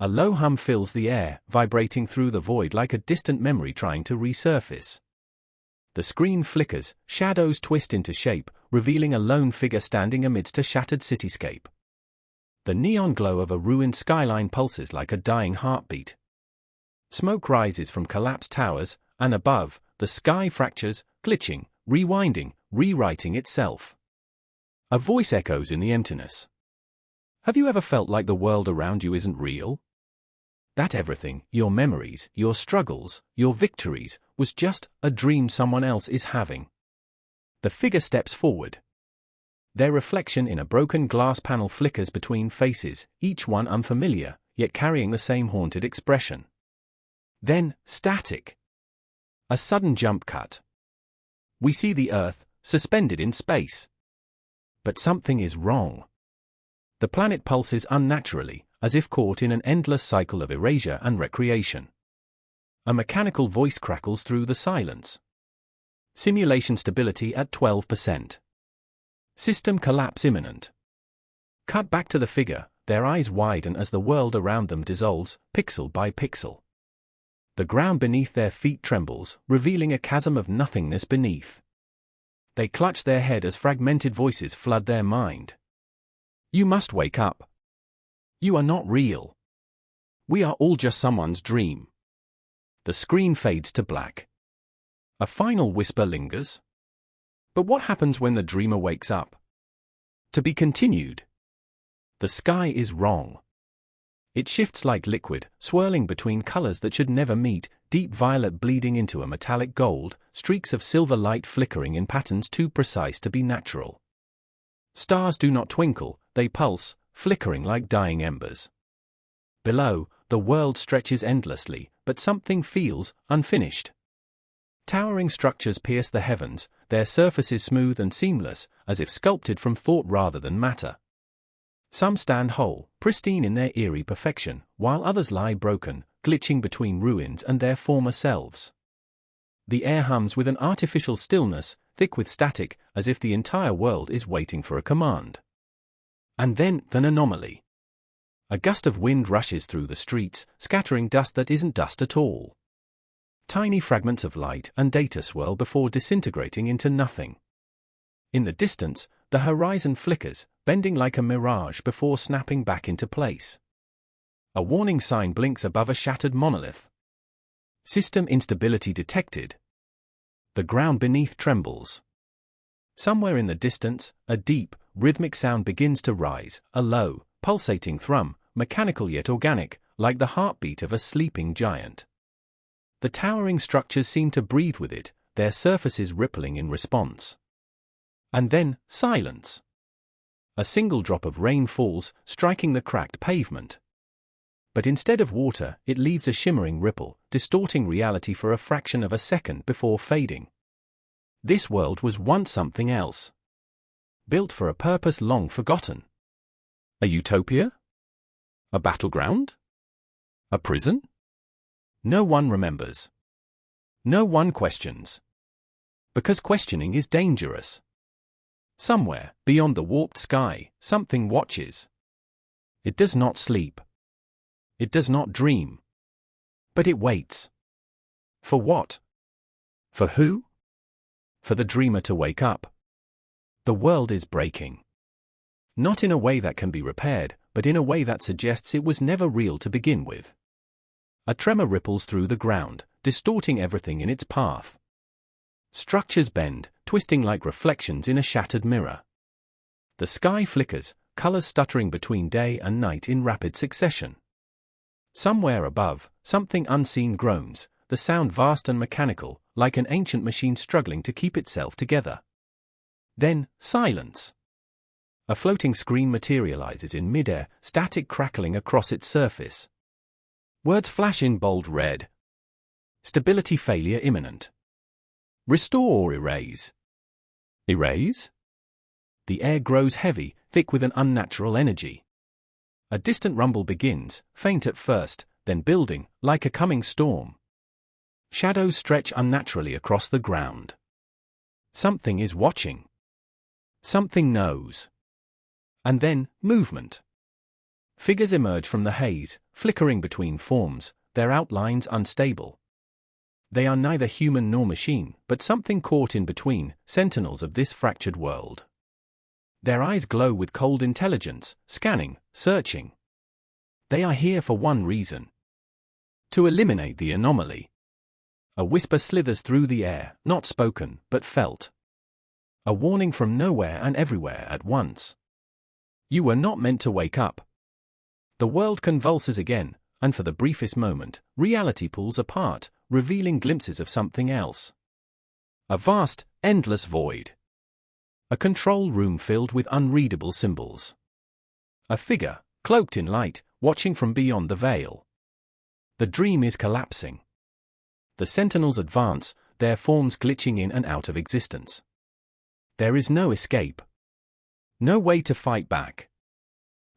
A low hum fills the air, vibrating through the void like a distant memory trying to resurface. The screen flickers, shadows twist into shape, revealing a lone figure standing amidst a shattered cityscape. The neon glow of a ruined skyline pulses like a dying heartbeat. Smoke rises from collapsed towers, and above, the sky fractures, glitching, rewinding, rewriting itself. A voice echoes in the emptiness. Have you ever felt like the world around you isn't real? That everything, your memories, your struggles, your victories, was just a dream someone else is having. The figure steps forward. Their reflection in a broken glass panel flickers between faces, each one unfamiliar, yet carrying the same haunted expression. Then, static. A sudden jump cut. We see the Earth, suspended in space. But something is wrong. The planet pulses unnaturally, as if caught in an endless cycle of erasure and recreation. A mechanical voice crackles through the silence. Simulation stability at 12%. System collapse imminent. Cut back to the figure, their eyes widen as the world around them dissolves, pixel by pixel. The ground beneath their feet trembles, revealing a chasm of nothingness beneath. They clutch their head as fragmented voices flood their mind. You must wake up. You are not real. We are all just someone's dream. The screen fades to black. A final whisper lingers. But what happens when the dreamer wakes up? To be continued. The sky is wrong. It shifts like liquid, swirling between colors that should never meet, deep violet bleeding into a metallic gold, streaks of silver light flickering in patterns too precise to be natural. Stars do not twinkle, they pulse, flickering like dying embers. Below, the world stretches endlessly, but something feels unfinished. Towering structures pierce the heavens, their surfaces smooth and seamless, as if sculpted from thought rather than matter. Some stand whole, pristine in their eerie perfection, while others lie broken, glitching between ruins and their former selves. The air hums with an artificial stillness, thick with static, as if the entire world is waiting for a command. And then, an anomaly. A gust of wind rushes through the streets, scattering dust that isn't dust at all. Tiny fragments of light and data swirl before disintegrating into nothing. In the distance, the horizon flickers, bending like a mirage before snapping back into place. A warning sign blinks above a shattered monolith. System instability detected. The ground beneath trembles. Somewhere in the distance, a deep, rhythmic sound begins to rise, a low, pulsating thrum, mechanical yet organic, like the heartbeat of a sleeping giant. The towering structures seem to breathe with it, their surfaces rippling in response. And then, silence. A single drop of rain falls, striking the cracked pavement. But instead of water, it leaves a shimmering ripple, distorting reality for a fraction of a second before fading. This world was once something else. Built for a purpose long forgotten. A utopia? A battleground? A prison? No one remembers. No one questions. Because questioning is dangerous. Somewhere, beyond the warped sky, something watches. It does not sleep. It does not dream. But it waits. For what? For who? For the dreamer to wake up. The world is breaking. Not in a way that can be repaired, but in a way that suggests it was never real to begin with. A tremor ripples through the ground, distorting everything in its path. Structures bend, twisting like reflections in a shattered mirror. The sky flickers, colors stuttering between day and night in rapid succession. Somewhere above, something unseen groans, the sound vast and mechanical, like an ancient machine struggling to keep itself together. Then, silence. A floating screen materializes in midair, static crackling across its surface. Words flash in bold red. Stability failure imminent. Restore or erase? Erase? The air grows heavy, thick with an unnatural energy. A distant rumble begins, faint at first, then building, like a coming storm. Shadows stretch unnaturally across the ground. Something is watching. Something knows. And then, movement. Figures emerge from the haze, flickering between forms, their outlines unstable. They are neither human nor machine, but something caught in between, sentinels of this fractured world. Their eyes glow with cold intelligence, scanning, searching. They are here for one reason: to eliminate the anomaly. A whisper slithers through the air, not spoken, but felt. A warning from nowhere and everywhere at once. You were not meant to wake up. The world convulses again, and for the briefest moment, reality pulls apart, revealing glimpses of something else. A vast, endless void. A control room filled with unreadable symbols. A figure, cloaked in light, watching from beyond the veil. The dream is collapsing. The sentinels advance, their forms glitching in and out of existence. There is no escape. No way to fight back.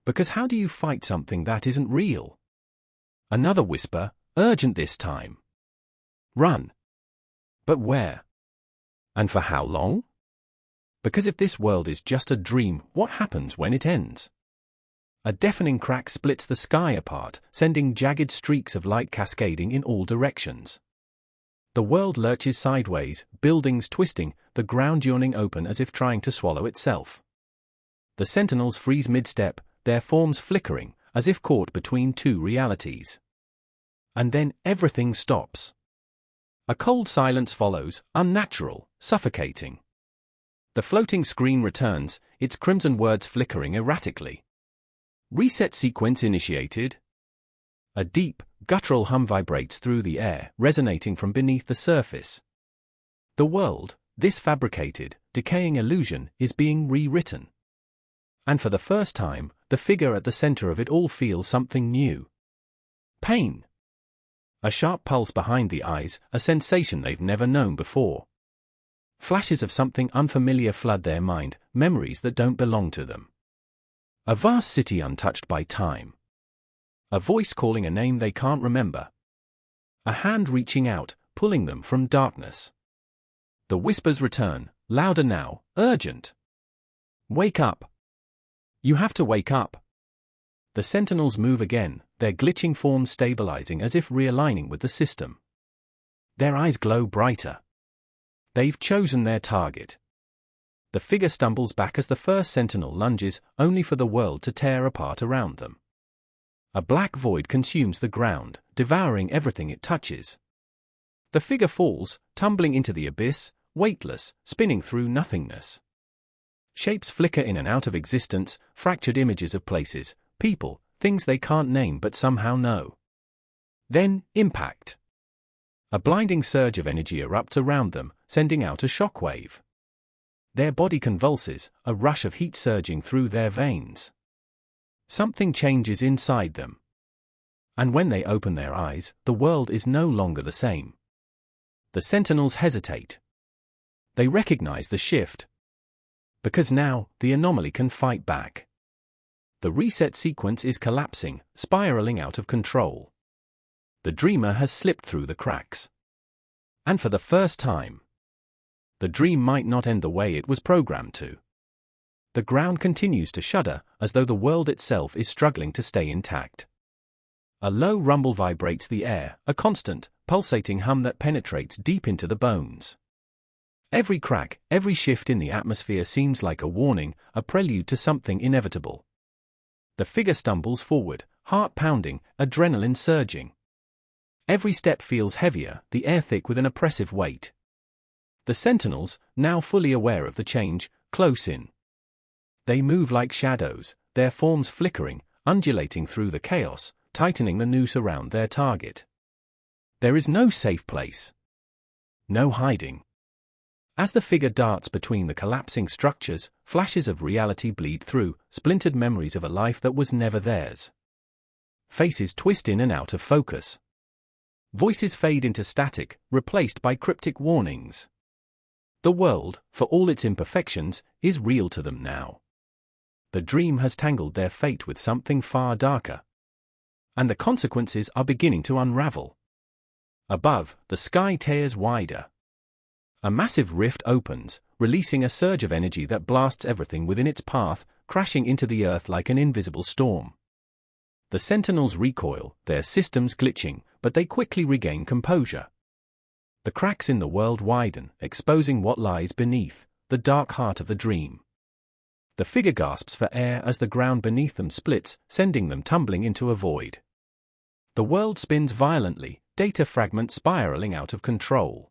Because how do you fight something that isn't real? Another whisper, urgent this time. Run. But where? And for how long? Because if this world is just a dream, what happens when it ends? A deafening crack splits the sky apart, sending jagged streaks of light cascading in all directions. The world lurches sideways, buildings twisting, the ground yawning open as if trying to swallow itself. The sentinels freeze mid-step, their forms flickering, as if caught between two realities. And then everything stops. A cold silence follows, unnatural, suffocating. The floating screen returns, its crimson words flickering erratically. Reset sequence initiated. A deep, guttural hum vibrates through the air, resonating from beneath the surface. The world, this fabricated, decaying illusion, is being rewritten. And for the first time, the figure at the center of it all feels something new. Pain. A sharp pulse behind the eyes, a sensation they've never known before. Flashes of something unfamiliar flood their mind, memories that don't belong to them. A vast city untouched by time. A voice calling a name they can't remember. A hand reaching out, pulling them from darkness. The whispers return, louder now, urgent. Wake up. You have to wake up. The sentinels move again, their glitching forms stabilizing as if realigning with the system. Their eyes glow brighter. They've chosen their target. The figure stumbles back as the first sentinel lunges, only for the world to tear apart around them. A black void consumes the ground, devouring everything it touches. The figure falls, tumbling into the abyss, weightless, spinning through nothingness. Shapes flicker in and out of existence, fractured images of places, people, things they can't name but somehow know. Then, impact. A blinding surge of energy erupts around them, sending out a shockwave. Their body convulses, a rush of heat surging through their veins. Something changes inside them. And when they open their eyes, the world is no longer the same. The sentinels hesitate. They recognize the shift. Because now, the anomaly can fight back. The reset sequence is collapsing, spiraling out of control. The dreamer has slipped through the cracks. And for the first time, the dream might not end the way it was programmed to. The ground continues to shudder, as though the world itself is struggling to stay intact. A low rumble vibrates the air, a constant, pulsating hum that penetrates deep into the bones. Every crack, every shift in the atmosphere seems like a warning, a prelude to something inevitable. The figure stumbles forward, heart pounding, adrenaline surging. Every step feels heavier, the air thick with an oppressive weight. The sentinels, now fully aware of the change, close in. They move like shadows, their forms flickering, undulating through the chaos, tightening the noose around their target. There is no safe place. No hiding. As the figure darts between the collapsing structures, flashes of reality bleed through, splintered memories of a life that was never theirs. Faces twist in and out of focus. Voices fade into static, replaced by cryptic warnings. The world, for all its imperfections, is real to them now. The dream has tangled their fate with something far darker. And the consequences are beginning to unravel. Above, the sky tears wider. A massive rift opens, releasing a surge of energy that blasts everything within its path, crashing into the earth like an invisible storm. The sentinels recoil, their systems glitching, but they quickly regain composure. The cracks in the world widen, exposing what lies beneath, the dark heart of the dream. The figure gasps for air as the ground beneath them splits, sending them tumbling into a void. The world spins violently, data fragments spiraling out of control.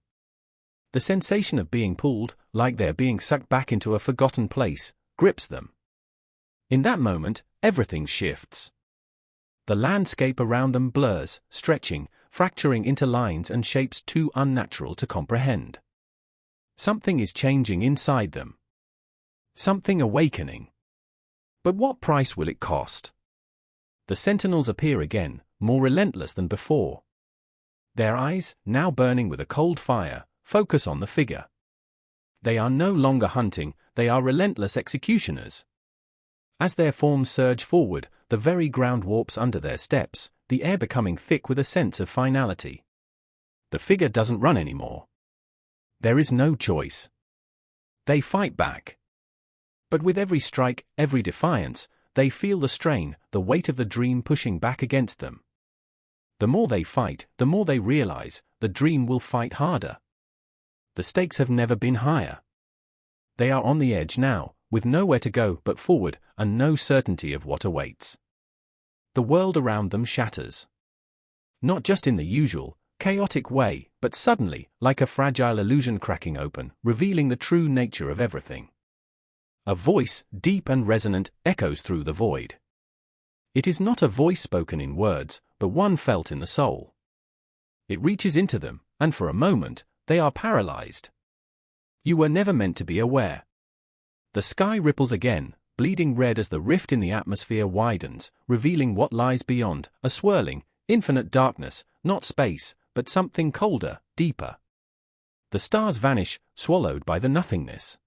The sensation of being pulled, like they're being sucked back into a forgotten place, grips them. In that moment, everything shifts. The landscape around them blurs, stretching, fracturing into lines and shapes too unnatural to comprehend. Something is changing inside them. Something awakening. But what price will it cost? The sentinels appear again, more relentless than before. Their eyes, now burning with a cold fire, focus on the figure. They are no longer hunting, they are relentless executioners. As their forms surge forward, the very ground warps under their steps, the air becoming thick with a sense of finality. The figure doesn't run anymore. There is no choice. They fight back. But with every strike, every defiance, they feel the strain, the weight of the dream pushing back against them. The more they fight, the more they realize, the dream will fight harder. The stakes have never been higher. They are on the edge now, with nowhere to go but forward, and no certainty of what awaits. The world around them shatters. Not just in the usual, chaotic way, but suddenly, like a fragile illusion cracking open, revealing the true nature of everything. A voice, deep and resonant, echoes through the void. It is not a voice spoken in words, but one felt in the soul. It reaches into them, and for a moment, they are paralyzed. You were never meant to be aware. The sky ripples again, bleeding red as the rift in the atmosphere widens, revealing what lies beyond, a swirling, infinite darkness, not space, but something colder, deeper. The stars vanish, swallowed by the nothingness.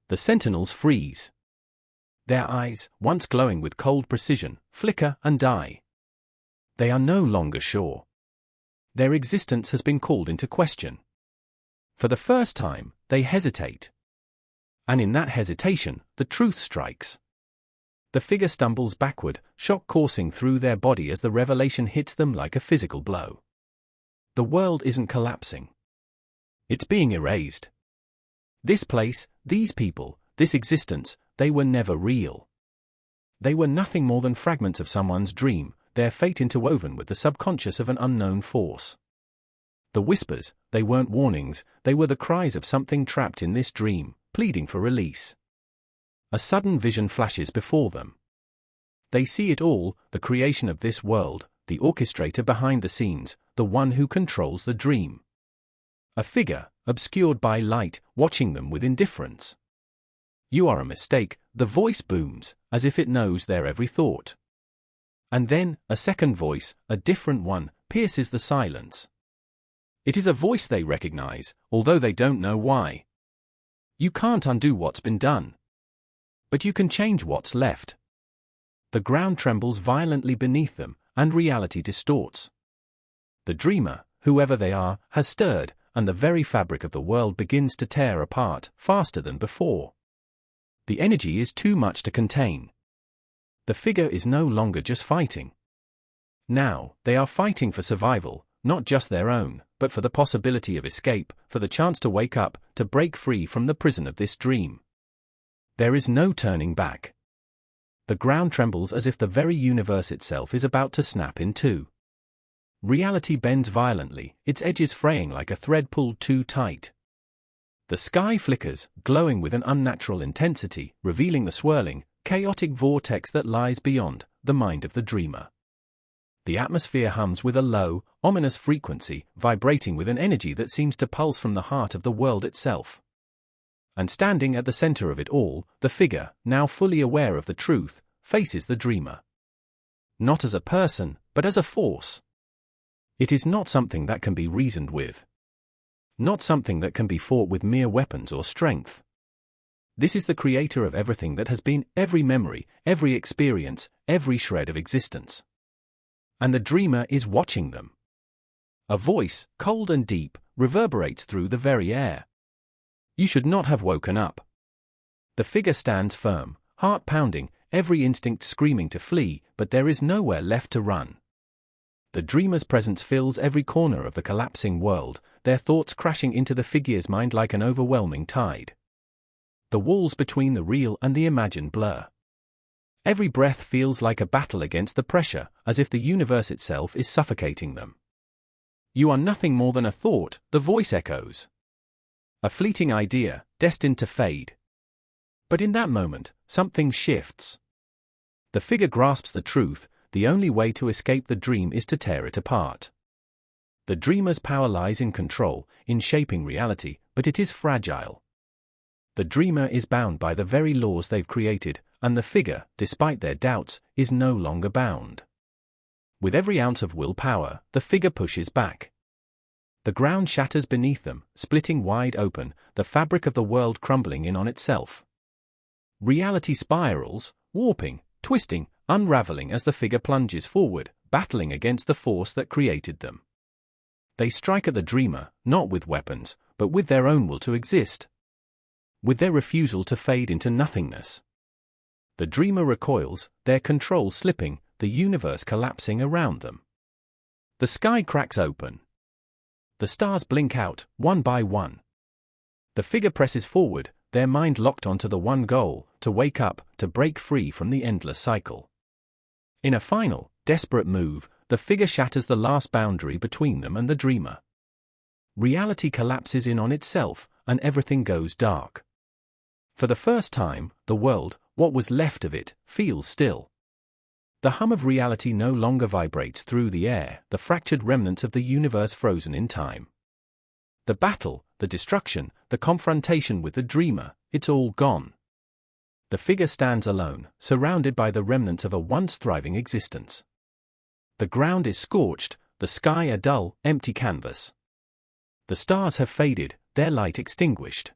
The sentinels freeze. Their eyes, once glowing with cold precision, flicker and die. They are no longer sure. Their existence has been called into question. For the first time, they hesitate. And in that hesitation, the truth strikes. The figure stumbles backward, shock coursing through their body as the revelation hits them like a physical blow. The world isn't collapsing. It's being erased. This place, these people, this existence, they were never real. They were nothing more than fragments of someone's dream, their fate interwoven with the subconscious of an unknown force. The whispers, they weren't warnings, they were the cries of something trapped in this dream, pleading for release. A sudden vision flashes before them. They see it all, the creation of this world, the orchestrator behind the scenes, the one who controls the dream. A figure, obscured by light, watching them with indifference. You are a mistake, the voice booms, as if it knows their every thought. And then, a second voice, a different one, pierces the silence. It is a voice they recognize, although they don't know why. You can't undo what's been done. But you can change what's left. The ground trembles violently beneath them, and reality distorts. The dreamer, whoever they are, has stirred, and the very fabric of the world begins to tear apart, faster than before. The energy is too much to contain. The figure is no longer just fighting. Now, they are fighting for survival, not just their own, but for the possibility of escape, for the chance to wake up, to break free from the prison of this dream. There is no turning back. The ground trembles as if the very universe itself is about to snap in two. Reality bends violently, its edges fraying like a thread pulled too tight. The sky flickers, glowing with an unnatural intensity, revealing the swirling, chaotic vortex that lies beyond the mind of the dreamer. The atmosphere hums with a low, ominous frequency, vibrating with an energy that seems to pulse from the heart of the world itself. And standing at the center of it all, the figure, now fully aware of the truth, faces the dreamer. Not as a person, but as a force. It is not something that can be reasoned with. Not something that can be fought with mere weapons or strength. This is the creator of everything that has been, every memory, every experience, every shred of existence. And the dreamer is watching them. A voice, cold and deep, reverberates through the very air. You should not have woken up. The figure stands firm, heart pounding, every instinct screaming to flee, but there is nowhere left to run. The dreamer's presence fills every corner of the collapsing world, their thoughts crashing into the figure's mind like an overwhelming tide. The walls between the real and the imagined blur. Every breath feels like a battle against the pressure, as if the universe itself is suffocating them. "You are nothing more than a thought," the voice echoes. A fleeting idea, destined to fade. But in that moment, something shifts. The figure grasps the truth: the only way to escape the dream is to tear it apart. The dreamer's power lies in control, in shaping reality, but it is fragile. The dreamer is bound by the very laws they've created, and the figure, despite their doubts, is no longer bound. With every ounce of willpower, the figure pushes back. The ground shatters beneath them, splitting wide open, the fabric of the world crumbling in on itself. Reality spirals, warping, twisting, unraveling as the figure plunges forward, battling against the force that created them. They strike at the dreamer, not with weapons, but with their own will to exist. With their refusal to fade into nothingness. The dreamer recoils, their control slipping, the universe collapsing around them. The sky cracks open. The stars blink out, one by one. The figure presses forward, their mind locked onto the one goal: to wake up, to break free from the endless cycle. In a final, desperate move, the figure shatters the last boundary between them and the dreamer. Reality collapses in on itself, and everything goes dark. For the first time, the world, what was left of it, feels still. The hum of reality no longer vibrates through the air, the fractured remnants of the universe frozen in time. The battle, the destruction, the confrontation with the dreamer, it's all gone. The figure stands alone, surrounded by the remnants of a once thriving existence. The ground is scorched, the sky a dull, empty canvas. The stars have faded, their light extinguished.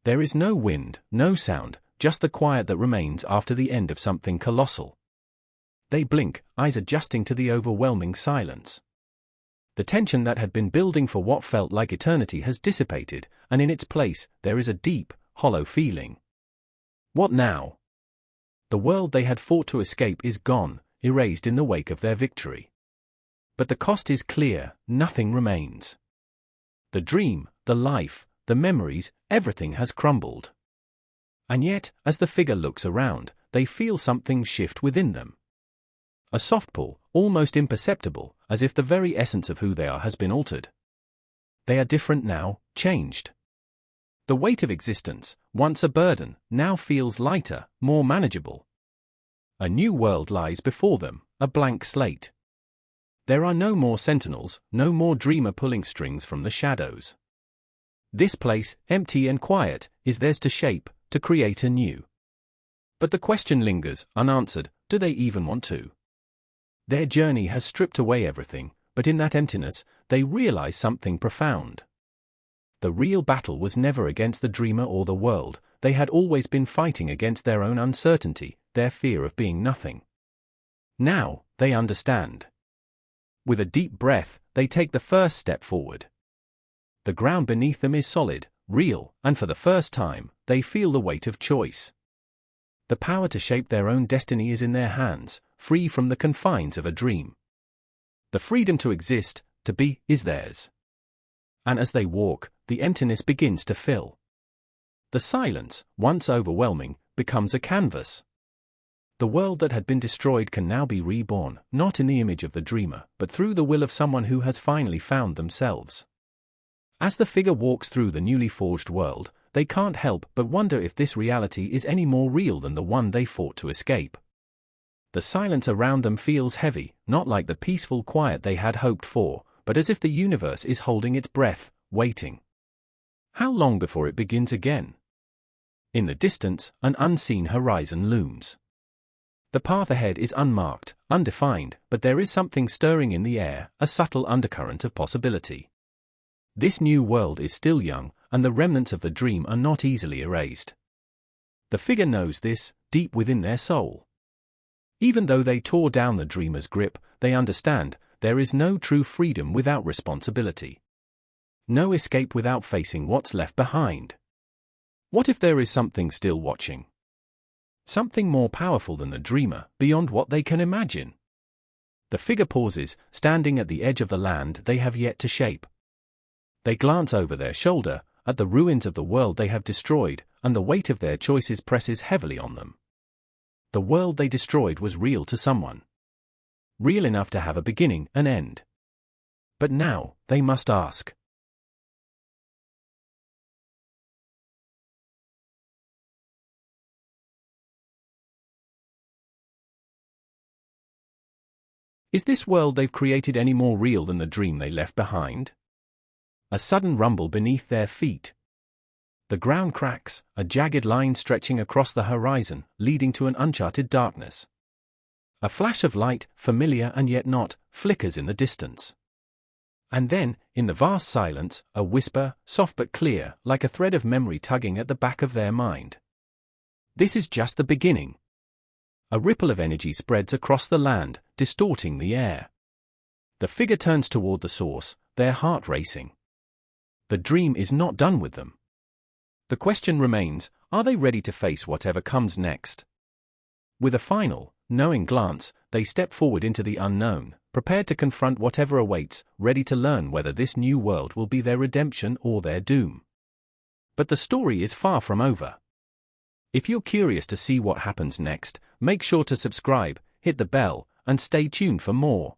There is no wind, no sound, just the quiet that remains after the end of something colossal. They blink, eyes adjusting to the overwhelming silence. The tension that had been building for what felt like eternity has dissipated, and in its place, there is a deep, hollow feeling. What now? The world they had fought to escape is gone, erased in the wake of their victory. But the cost is clear: nothing remains. The dream, the life, the memories, everything has crumbled. And yet, as the figure looks around, they feel something shift within them. A soft pull, almost imperceptible, as if the very essence of who they are has been altered. They are different now, changed. The weight of existence, once a burden, now feels lighter, more manageable. A new world lies before them, a blank slate. There are no more sentinels, no more dreamer pulling strings from the shadows. This place, empty and quiet, is theirs to shape, to create anew. But the question lingers, unanswered: do they even want to? Their journey has stripped away everything, but in that emptiness, they realize something profound. The real battle was never against the dreamer or the world; they had always been fighting against their own uncertainty, their fear of being nothing. Now, they understand. With a deep breath, they take the first step forward. The ground beneath them is solid, real, and for the first time, they feel the weight of choice. The power to shape their own destiny is in their hands, free from the confines of a dream. The freedom to exist, to be, is theirs. And as they walk, the emptiness begins to fill. The silence, once overwhelming, becomes a canvas. The world that had been destroyed can now be reborn, not in the image of the dreamer, but through the will of someone who has finally found themselves. As the figure walks through the newly forged world, they can't help but wonder if this reality is any more real than the one they fought to escape. The silence around them feels heavy, not like the peaceful quiet they had hoped for, but as if the universe is holding its breath, waiting. How long before it begins again? In the distance, an unseen horizon looms. The path ahead is unmarked, undefined, but there is something stirring in the air, a subtle undercurrent of possibility. This new world is still young, and the remnants of the dream are not easily erased. The figure knows this, deep within their soul. Even though they tore down the dreamer's grip, they understand, there is no true freedom without responsibility. No escape without facing what's left behind. What if there is something still watching? Something more powerful than the dreamer, beyond what they can imagine. The figure pauses, standing at the edge of the land they have yet to shape. They glance over their shoulder, at the ruins of the world they have destroyed, and the weight of their choices presses heavily on them. The world they destroyed was real to someone. Real enough to have a beginning and end. But now, they must ask. Is this world they've created any more real than the dream they left behind? A sudden rumble beneath their feet. The ground cracks, a jagged line stretching across the horizon, leading to an uncharted darkness. A flash of light, familiar and yet not, flickers in the distance. And then, in the vast silence, a whisper, soft but clear, like a thread of memory tugging at the back of their mind. This is just the beginning. A ripple of energy spreads across the land, distorting the air. The figure turns toward the source, their heart racing. The dream is not done with them. The question remains, are they ready to face whatever comes next? With a final, knowing glance, they step forward into the unknown, prepared to confront whatever awaits, ready to learn whether this new world will be their redemption or their doom. But the story is far from over. If you're curious to see what happens next, make sure to subscribe, hit the bell, and stay tuned for more.